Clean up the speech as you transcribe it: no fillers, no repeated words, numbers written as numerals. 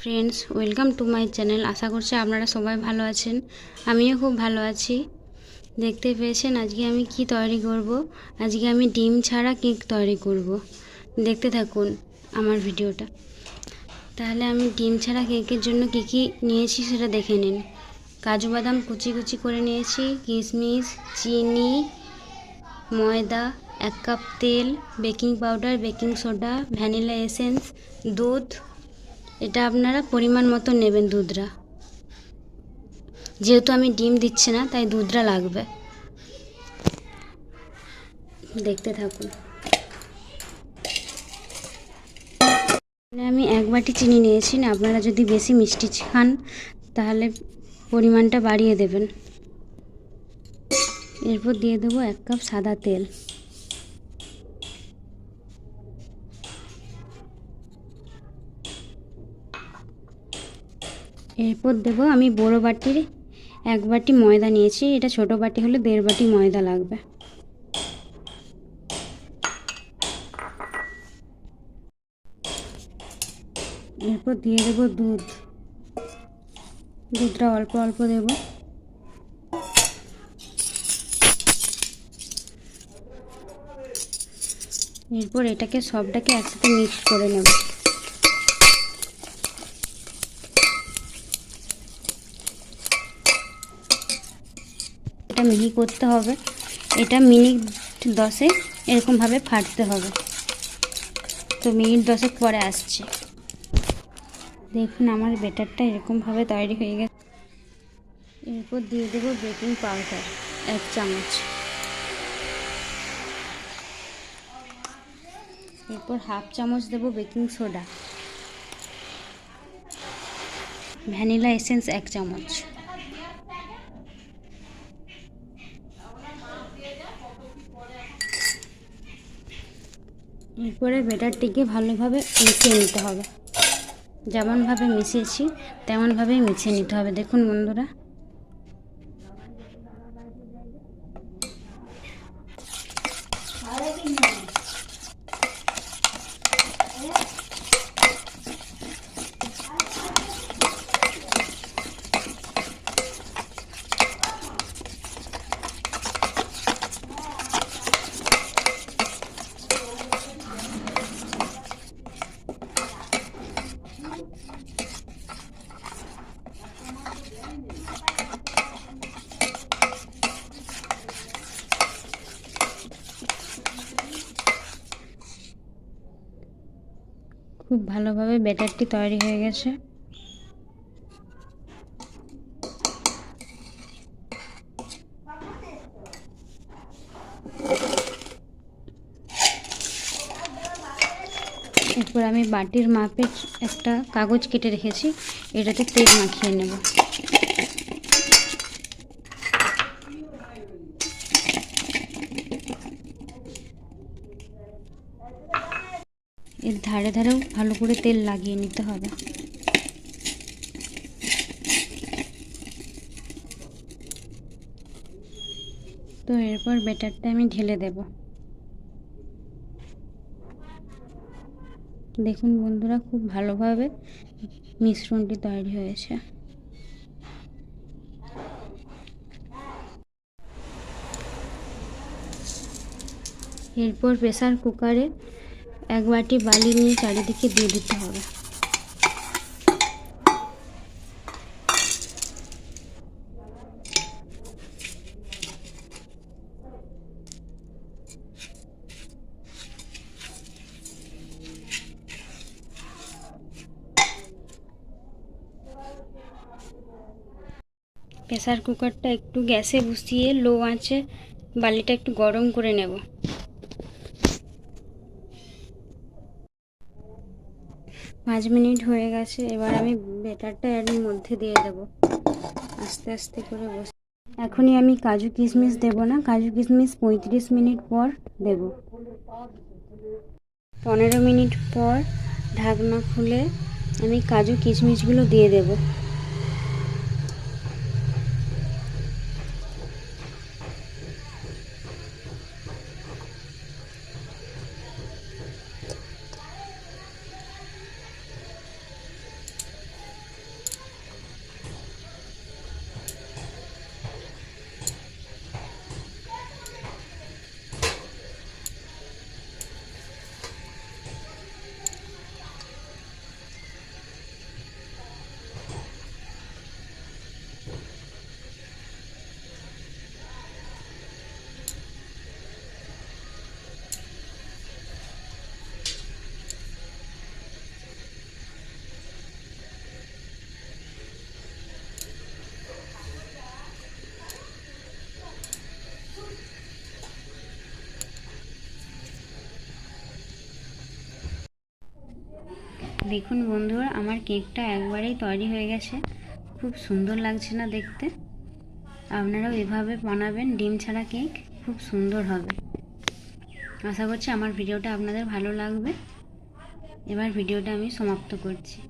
Friends, welcome to my channel. আশা করছি আপনারা সবাই ভালো আছেন। আমিও খুব ভালো আছি। দেখতে পেয়েছেন আজকে আমি কি তৈরি করব। আজকে আমি ডিম ছাড়া কেক তৈরি করব। দেখতে থাকুন আমার ভিডিওটা। তাহলে আমি ডিম ছাড়া কেকের জন্য কি কি নিয়েছি সেটা দেখে নিন। কাজু বাদাম কুচি কুচি করে নিয়েছি, কিশমিশ, চিনি, ময়দা, 1 কাপ তেল, baking powder, baking soda, vanilla essence, দুধ। এটা আপনারা পরিমাণ মতো নেবেন দুধটা। যেহেতু আমি ডিম দিচ্ছি না তাই দুধটা লাগবে। দেখতে থাকুন। আমি 1 বাটি চিনি নিয়েছি। আপনারা যদি বেশি মিষ্টি খান তাহলে পরিমাণটা বাড়িয়ে দেবেন। এরপর দিয়ে দেবো 1 কাপ সাদা তেল। এরপর দেবো আমি বড় বাটির 1 বাটি ময়দা নিয়েছি। এটা ছোট বাটি হলে 1.5 বাটি ময়দা লাগবে। এরপর দিয়ে দেবো দুধটা অল্প অল্প দেব। এরপর এটাকে সবটাকে একসাথে মিক্স করে নেব। এটা মিহি করতে হবে। এটা মিনিট 10 এরকমভাবে ফাটতে হবে। তো মিনিট 10 পরে আসছে। দেখুন আমার ব্যাটারটা এরকমভাবে তৈরি হয়ে গেছে। এরপর দিয়ে দেবো বেকিং পাউডার 1 চামচ। এরপর 1/2 চামচ দেবো বেকিং সোডা। ভ্যানিলা এসেন্স 1 চামচ। এরপরে ব্যাটারটিকে ভালোভাবে মিশিয়ে নিতে হবে। যেমনভাবে মিশিয়েছি তেমনভাবেই মিশিয়ে নিতে হবে। দেখুন বন্ধুরা, খুব ভালোভাবে ব্যাটারটি তৈরি হয়ে গেছে। এরপর আমি বাটির মাপে একটা কাগজ কেটে রেখেছি, এটাতে তেল মাখিয়ে নেব। এর ধারে ধারেও ভালো করে তেল লাগিয়ে নিতে হবে। তো এরপর ব্যাটারটা আমি ঢেলে দেব। দেখুন বন্ধুরা, খুব ভালোভাবে মিশ্রণটি তৈরি হয়েছে। এরপর প্রেসার কুকারে 1 বাটি বালি নিয়ে চারিদিকে দিয়ে দিতে হবে। প্রেসার কুকারটা একটু গ্যাসে বসিয়ে লো আঁচে বালিটা একটু গরম করে নেব। 5 মিনিট হয়ে গেছে। এবার আমি ব্যাটারটা এর মধ্যে দিয়ে দেব। আস্তে আস্তে করে বসে এখনই আমি কাজু কিশমিশ দেব না। কাজু কিশমিশ 35 মিনিট পর দেব। 15 মিনিট পর ঢাকনা খুলে আমি কাজু কিশমিশগুলো দিয়ে দেব। দেখুন বন্ধুরা, আমার কেকটা একবারেই তৈরি হয়ে গেছে। খুব সুন্দর লাগছে না দেখতে? আপনারাও এভাবে বানাবেন ডিম ছাড়া কেক, খুব সুন্দর হবে। আশা করছি আমার ভিডিওটা আপনাদের ভালো লাগবে। এবার ভিডিওটা আমি সমাপ্ত করছি।